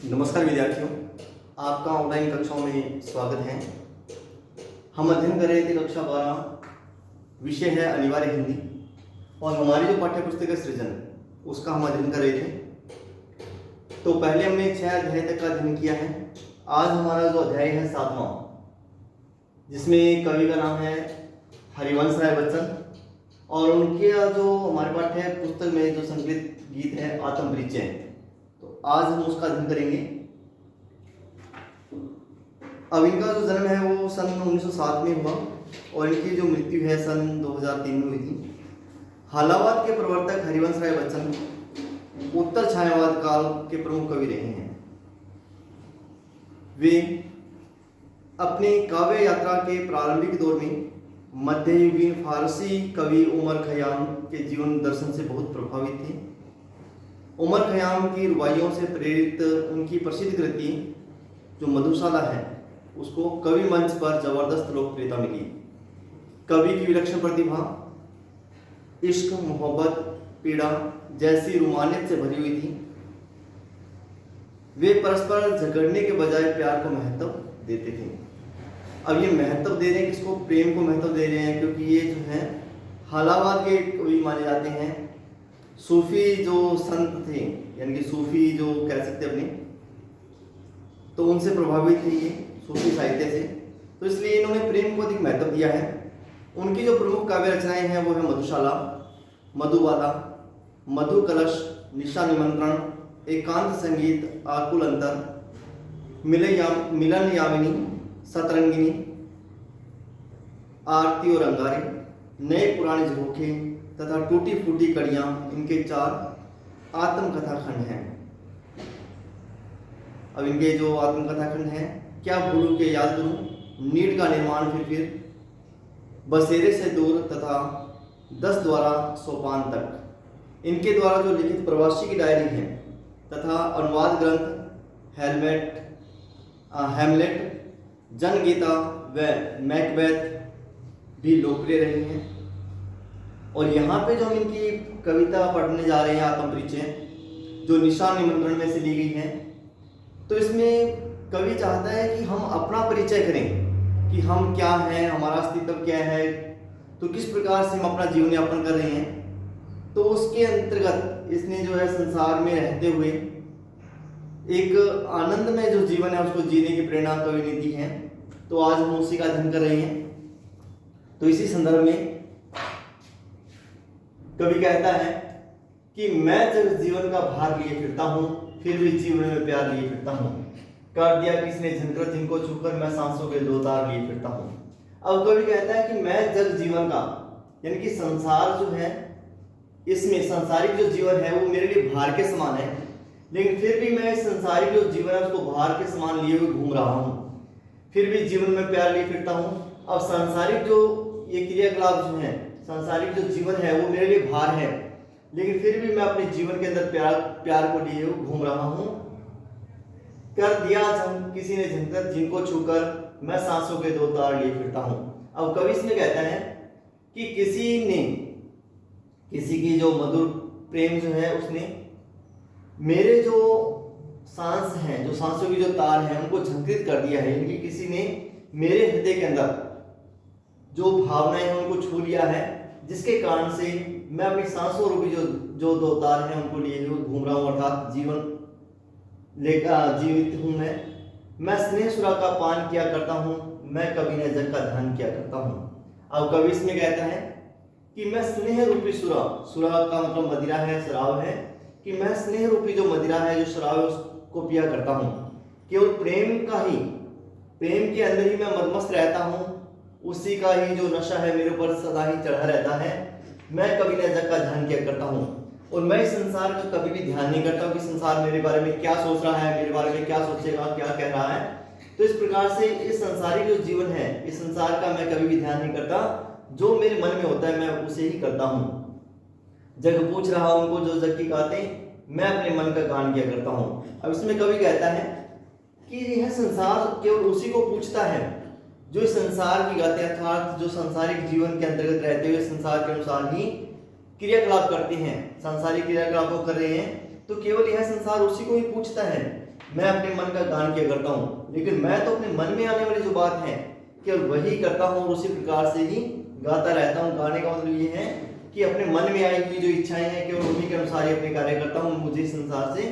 नमस्कार विद्यार्थियों, आपका ऑनलाइन कक्षाओं में स्वागत है। हम अध्ययन कर रहे थे कक्षा 12, विषय है अनिवार्य हिंदी, और हमारी जो पाठ्य पुस्तक है सृजन, उसका हम अध्ययन कर रहे थे। तो पहले हमने 6 अध्याय तक का अध्ययन किया है। आज हमारा जो अध्याय है 7वां, जिसमें कवि का नाम है हरिवंश राय बच्चन, और उनके जो हमारे पाठ्य पुस्तक में जो संकलित गीत है आत्म परिचय, तो आज हम उसका अध्ययन करेंगे। अब इनका जो जन्म है वो सन 1907 में हुआ और इनकी जो मृत्यु है सन 2003 में हुई थी। हालावाद के प्रवर्तक हरिवंश राय बच्चन उत्तर छायावाद काल के प्रमुख कवि रहे हैं। वे अपनी काव्य यात्रा के प्रारंभिक दौर में मध्ययुगीन फारसी कवि उमर खयाम के जीवन दर्शन से बहुत प्रभावित थे। उमर खयाम की रुबाइयों से प्रेरित उनकी प्रसिद्ध कृति जो मधुशाला है, उसको कवि मंच पर जबरदस्त लोकप्रियता मिली। कवि की विलक्षण प्रतिभा इश्क, मोहब्बत, पीड़ा जैसी रोमानियत से भरी हुई थी। वे परस्पर झगड़ने के बजाय प्यार को महत्व देते थे। अब ये महत्व दे रहे हैं किसको? प्रेम को महत्व दे रहे हैं, क्योंकि ये जो है हालावाद के कवि माने जाते हैं। सूफी जो संत थे, यानी कि सूफी जो कह सकते अपने, तो उनसे प्रभावित थे ये सूफी साहित्य से, तो इसलिए इन्होंने प्रेम को अधिक महत्व दिया है। उनकी जो प्रमुख काव्य रचनाएं हैं वो है मधुशाला, मधुबाला, मधु कलश, निशा निमंत्रण, एकांत संगीत, आकुल अंतर, मिलन यामिनी, सतरंगिनी, आरती और अंगारे, नए पुराने झरोखे तथा टूटी फूटी कड़ियां इनके 4 आत्मकथा खंड हैं। अब इनके जो आत्मकथा खंड हैं, क्या भूलूं के याद करूं, नीड का निर्माण, फिर बसेरे से दूर तथा 10 द्वारा सोपान तक। इनके द्वारा जो लिखित प्रवासी की डायरी है तथा अनुवाद ग्रंथ हैमलेट, जनगीता व मैकबेथ भी लोकप्रिय रही हैं। और यहाँ पे जो हम इनकी कविता पढ़ने जा रहे हैं आत्म परिचय, जो निशा निमंत्रण में से ली गई है, तो इसमें कवि चाहता है कि हम अपना परिचय करें कि हम क्या हैं, हमारा अस्तित्व क्या है, तो किस प्रकार से हम अपना जीवन यापन कर रहे हैं। तो उसके अंतर्गत इसने जो है संसार में रहते हुए एक आनंद में जो जीवन है उसको जीने की प्रेरणा कवि ने दी है। तो आज हम उसी का अध्ययन कर रहे हैं। तो इसी संदर्भ में कवि कहता है कि मैं जब जीवन का भार लिए फिरता हूँ, फिर भी जीवन में प्यार लिए फिरता हूँ। कर दिया किसने झंकर जिनको छूकर, मैं सांसों के 2 तार लिए फिरता हूँ। अब कवि कहता है कि मैं जग जीवन का, यानी कि संसार जो है, इसमें संसारिक जो जीवन है वो मेरे लिए भार के समान है, लेकिन फिर भी मैं संसारिक जो जीवन है उसको भार के समान लिए हुए घूम रहा हूँ। फिर भी जीवन में प्यार लिए फिरता हूँ। अब सांसारिक जो ये क्रियाकलाप जो है, सांसारिक जो जीवन है वो मेरे लिए भार है, लेकिन फिर भी मैं अपने जीवन के अंदर प्यार को लिए घूम रहा हूँ। कर दिया किसी ने झंकर जिनको छूकर, मैं सांसों के 2 तार लिए फिरता हूँ। अब कवि इसमें कहता है कि किसी की जो मधुर प्रेम जो है, उसने मेरे जो सांस हैं, जो सांसों की जो तार हैं, उनको झंकृत कर दिया है। यानी किसी ने मेरे हृदय के अंदर जो भावनाएं हैं उनको छू लिया है, जिसके कारण से मैं अपनी सांसों रूपी जो 2 तार हैं उनको लिए घूम रहा हूँ, अर्थात जीवन लेकर जीवित हूँ। मैं स्नेह सुरा का पान किया करता हूँ, मैं कभी न जग का ध्यान किया करता हूँ। अब कवि इसमें कहता है कि मैं स्नेह रूपी सुरा का मतलब मदिरा है, शराब है, कि मैं स्नेह रूपी जो मदिरा है, जो शराब है, उसको पिया करता हूँ। केवल प्रेम के अंदर ही मैं मदमस्त रहता हूँ, उसी का ही जो नशा है मेरे ऊपर सदा ही चढ़ा रहता है। मैं कभी न जग का ध्यान किया करता हूँ, और मैं इस संसार का कभी भी ध्यान नहीं करता हूँ कि संसार मेरे बारे में क्या सोच रहा है, मेरे बारे में क्या सोचेगा, क्या कह रहा है। तो इस प्रकार से इस संसारिक जो जीवन है, इस संसार का मैं कभी भी ध्यान नहीं करता। जो मेरे मन में होता है मैं उसे ही करता हूँ। जग पूछ रहा हूँ उनको जो जग की गाते, मैं अपने मन का गान किया करता हूँ। अब इसमें कवि कहता है कि यह संसार केवल उसी को पूछता है जो इस संसार की गाते, अर्थात जो संसारिक जीवन के अंतर्गत रहते हुए संसार के अनुसार ही क्रियाकलाप करते हैं, सांसारिक क्रियाकलापों कर रहे हैं, तो केवल यह संसार उसी को ही पूछता है। मैं अपने मन का गान किया करता हूँ, लेकिन मैं तो अपने मन में आने वाली जो बात है केवल वही करता हूँ और उसी प्रकार से ही गाता रहता हूँ। गाने का मतलब ये है कि अपने मन में आई हुई जो इच्छाएं हैं केवल उन्हीं के अनुसार ही अपने कार्य करता हूँ। मुझे संसार से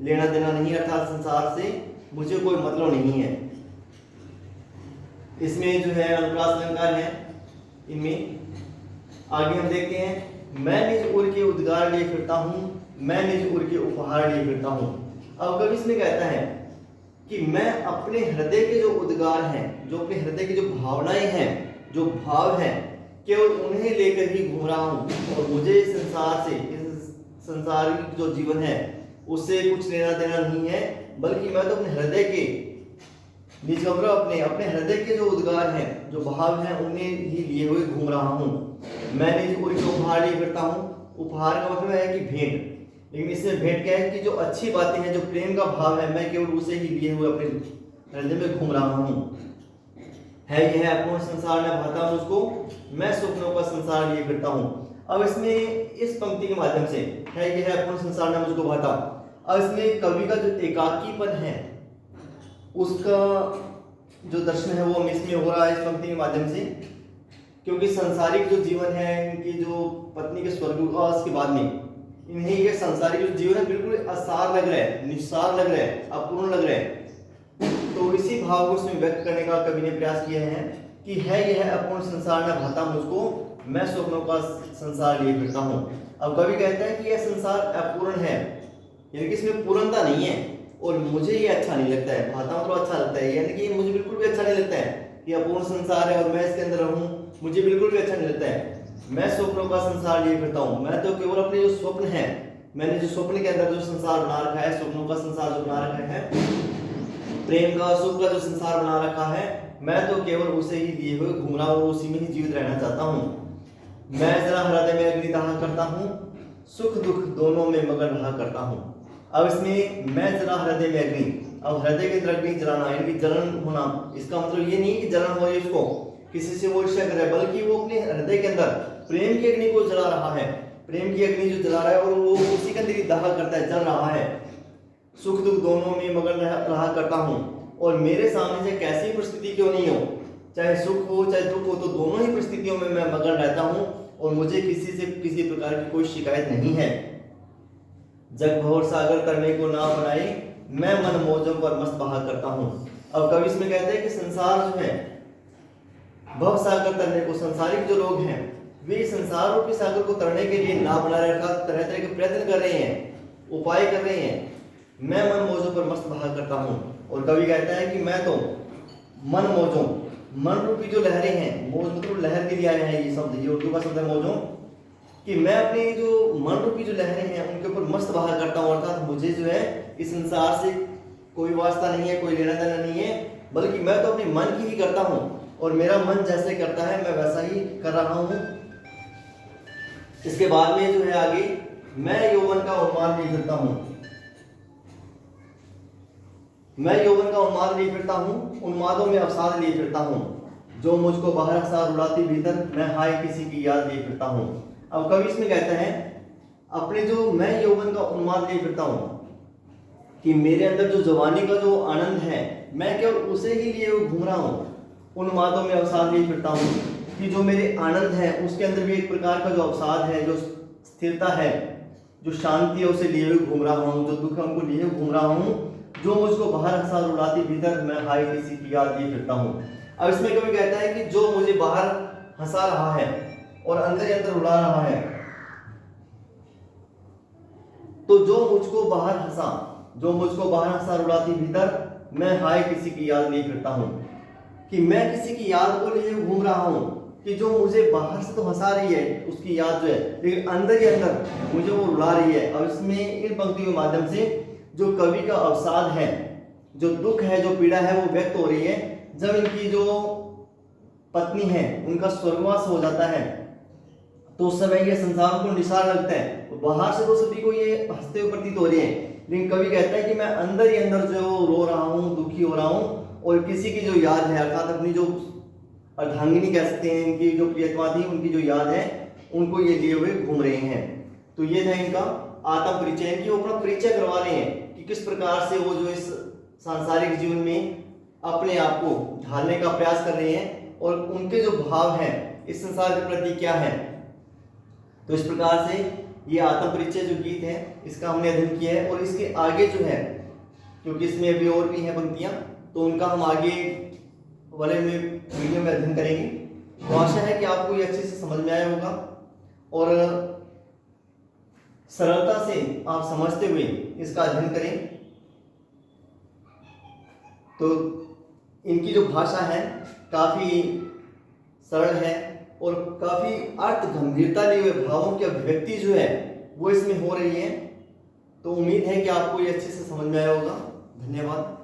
लेना देना नहीं, अर्थात संसार से मुझे कोई मतलब नहीं है। इसमें जो है अनुप्रास अलंकार है। इनमें आगे हम देखते हैं, मैं निज उर के उद्गार लिए फिरता हूँ, मैं निज उर के उपहार लिए फिरता हूँ। अब कवि इसमें कहता है कि मैं अपने हृदय के जो उद्गार हैं, जो अपने हृदय की जो भावनाएं हैं, जो भाव हैं, केवल उन्हें लेकर ही घूम रहा हूँ और मुझे संसार से, इस संसारिक जो जीवन है उससे कुछ लेना देना नहीं है, बल्कि मैं तो अपने हृदय के निज अपने हृदय के जो उद्गार हैं, जो भाव हैं, उन्हें ही लिए हुए घूम रहा हूँ। मैं निज उर के उपहार लिए फिरता हूँ। उपहार का मतलब है कि भेंट, लेकिन इसमें भेंट क्या है कि जो अच्छी बातें हैं, जो प्रेम का भाव है, मैं केवल उसे ही लिए हुए अपने हृदय में घूम रहा हूँ। है यह अपूर्ण संसार न भाता मुझको, मैं स्वप्नों का संसार लिए फिरता हूँ। अब इसमें इस पंक्ति के माध्यम से है यह अपूर्ण संसार न मुझको भाता, अब इसमें कवि का जो एकाकीपन है उसका जो दर्शन है वो इसमें हो रहा है इस पंक्ति के माध्यम से। क्योंकि संसारिक जो जीवन है, इनकी जो पत्नी के स्वर्गवास के बाद में इन्हें ये संसारिक जो जीवन है बिल्कुल असार लग रहा है, निस्सार लग रहा है, अपूर्ण लग रहा है। तो इसी भाव को इसमें व्यक्त करने का कवि ने प्रयास किया है कि है यह अपूर्ण संसार न भाता मुझको, मैं स्वप्नों का संसार लिए फिरता हूँ। अब कवि कहता है कि यह संसार अपूर्ण है, यानी कि इसमें पूर्णता नहीं है और मुझे ये अच्छा नहीं लगता है। भाता तो अच्छा लगता है, यानी कि मुझे बिल्कुल भी अच्छा नहीं लगता है कि अपूर्ण संसार है और मैं इसके अंदर रहूं, मुझे बिल्कुल भी अच्छा नहीं लगता है। मैं स्वप्नों का संसार लिए फिरता हूँ। मैं तो केवल अपने जो स्वप्न है, मैंने जो स्वप्न के अंदर जो संसार बना रखा है, स्वप्नों का संसार जो बना रखा है, प्रेम का सुख का जो संसार बना रखा है, मैं तो केवल उसे ही लिए हुए घूम रहा हूँ, उसी में ही जीवित रहना चाहता हूँ। मैं जरा हृदय में अग्नि दहा करता हूँ, सुख दुख दोनों में मगन रहा करता हूँ। अब इसमें मैं जरा हृदय में अग्नि, अब हृदय के अंदर अग्नि जलाना, यानी जलन होना, इसका मतलब ये नहीं कि जलन हो रही है उसको, किसी से वो ईर्ष्या कर रहा है, बल्कि वो अपने हृदय के अंदर प्रेम की अग्नि को जला रहा है। प्रेम की अग्नि जो जला रहा है और वो उसी के अंदर ही दाह करता है, जल रहा है। सुख दुख दोनों में मगन रहा करता हूँ, और मेरे सामने से कैसी परिस्थिति क्यों नहीं हो, चाहे सुख हो चाहे दुख हो, तो दोनों ही परिस्थितियों में मैं मगन रहता हूँ और मुझे किसी से किसी प्रकार की कोई शिकायत नहीं है। जग भौर सागर करने को ना बनाए, मैं मन मौजों पर मस्त बहा करता हूँ। अब कवि इसमें कहते हैं कि संसार जो है भव सागर तरने को, संसारिक जो लोग हैं वे संसार रूपी सागर को तरने के लिए ना बना रखा तरह तरह के प्रयत्न कर रहे हैं, उपाय कर रहे हैं। मैं मन मौजों पर मस्त बहा करता हूँ। और कवि कहता है कि मैं तो मन मौजों, मन रूपी जो लहरें हैं, मौज मतलब लहर के लिए आया है ये शब्द, ये उर्दू का शब्द है मौजों, कि मैं अपने जो मन रूपी जो लहरें हैं उनके ऊपर मस्त बहा करता हूँ। अर्थात मुझे जो है इस संसार से कोई वास्ता नहीं है, कोई लेना देना नहीं है, बल्कि मैं तो अपने मन की ही करता हूँ और मेरा मन जैसे करता है मैं वैसा ही कर रहा हूँ। इसके बाद में जो है आगे, मैं यौवन का उन्माद लिए फिरता हूँ, मैं यौवन का उन्माद लिए फिरता हूँ, उन्मादों में अवसाद लिए फिरता हूँ, जो मुझको बाहर हंसा रुलाती भीतर, मैं हाय किसी की याद लिए फिरता हूँ। अब कवि इसमें कहते हैं अपने जो मैं यौवन का उन्माद लिए फिरता हूँ, कि मेरे अंदर जो जवानी का जो आनंद है मैं केवल उसे ही लिए घूम रहा हूँ। उन्मादों में अवसाद लिए फिरता हूँ, कि जो मेरे आनंद है उसके अंदर भी एक प्रकार का जो अवसाद है, जो स्थिरता है, जो शांति है, उसे लिए हुए घूम रहा हूँ, जो दुख है उनको लिए हुए घूम रहा हूँ, जो मुझको बाहर हंसा रुलाती भीतर, मैं हाय किसी की याद लिए फिरता हूँ। अब इसमें कवि कहता है कि जो मुझे बाहर हंसा रहा है और अंदर ही अंदर रुला रहा है, तो जो मुझको बाहर हंसा रुलाती भीतर, मैं हाय किसी की याद लिए फिरता हूँ। कि मैं किसी की याद को लिए घूम रहा हूँ, कि जो मुझे बाहर से तो हंसा रही है उसकी याद जो है, लेकिन अंदर ही अंदर मुझे वो रुला रही है। अब इसमें इन पंक्तियों के माध्यम से जो कवि का अवसाद है, जो दुख है, जो पीड़ा है, वो व्यक्त हो रही है। जब इनकी जो पत्नी है उनका स्वर्गवास हो जाता है तो उस समय ये संसार को निसार लगता है, बाहर से तो सभी को ये हंसते हुए प्रतीत हो रही है, लेकिन कवि कहता है कि मैं अंदर ही अंदर जो रो रहा हूँ, दुखी हो रहा हूँ, और किसी की जो याद है, अर्थात अपनी जो अर्धांगिनी कह सकते हैं, इनकी जो प्रियतमा थी उनकी जो याद है उनको ये लिए हुए घूम रहे हैं। तो ये था इनका आत्म परिचय, कि वो अपना परिचय करवा रहे हैं कि किस प्रकार से वो जो इस सांसारिक जीवन में अपने आप को ढालने का प्रयास कर रहे हैं और उनके जो भाव हैं इस संसार के प्रति क्या है। तो इस प्रकार से ये आत्म परिचय जो गीत है इसका हमने अध्ययन किया है। और इसके आगे जो है, क्योंकि इसमें अभी और भी हैं पंक्तियां, तो उनका हम आगे वाले में वीडियो में अध्ययन करेंगे। तो आशा है कि आपको ये अच्छे से समझ में आया होगा और सरलता से आप समझते हुए इसका अध्ययन करें। तो इनकी जो भाषा है काफी सरल है और काफी अर्थ गंभीरता लिए हुए भावों की अभिव्यक्ति जो है वो इसमें हो रही है। तो उम्मीद है कि आपको ये अच्छे से समझ में आया होगा। धन्यवाद।